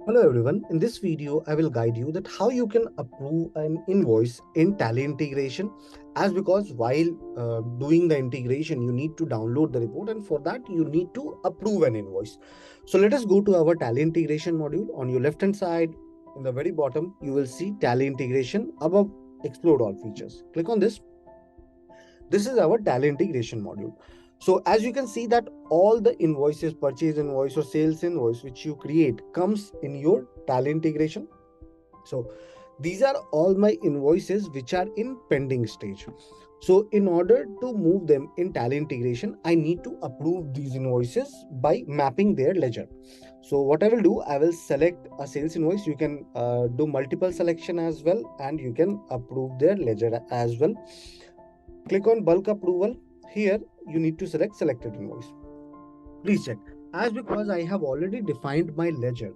Hello everyone, in this video I will guide you that how you can approve an invoice in Tally integration, as because while doing the integration you need to download the report, and for that you need to approve an invoice. So let us go to our Tally integration module. On your left hand side in the very bottom you will see Tally integration. Above, explore all features, click on this. This is our Tally integration module. So as you can see that all the invoices, purchase invoice or sales invoice which you create comes in your Tally integration. So these are all my invoices which are in pending stage. So in order to move them in Tally integration, I need to approve these invoices by mapping their ledger. So what I will do, I will select a sales invoice. You can do multiple selection as well, and you can approve their ledger as well. Click on bulk approval. Here you need to select selected invoice. Please check, as because I have already defined my ledger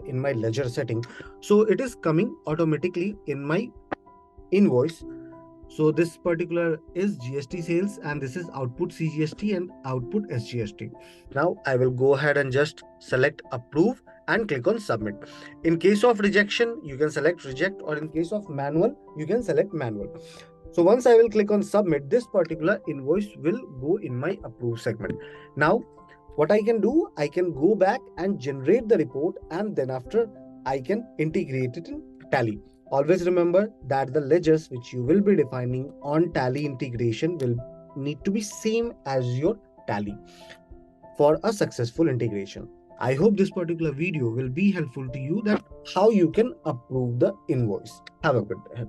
in my ledger setting, so it is coming automatically in my invoice. So this particular is GST sales, and this is output CGST and output SGST. Now I will go ahead and just select approve and click on submit. In case of rejection, you can select reject, or in case of manual, you can select manual. So once I will click on submit, this particular invoice will go in my approve segment. Now, what I can do, I can go back and generate the report, and then after I can integrate it in Tally. Always remember that the ledgers which you will be defining on Tally integration will need to be same as your Tally for a successful integration. I hope this particular video will be helpful to you, that how you can approve the invoice. Have a good day.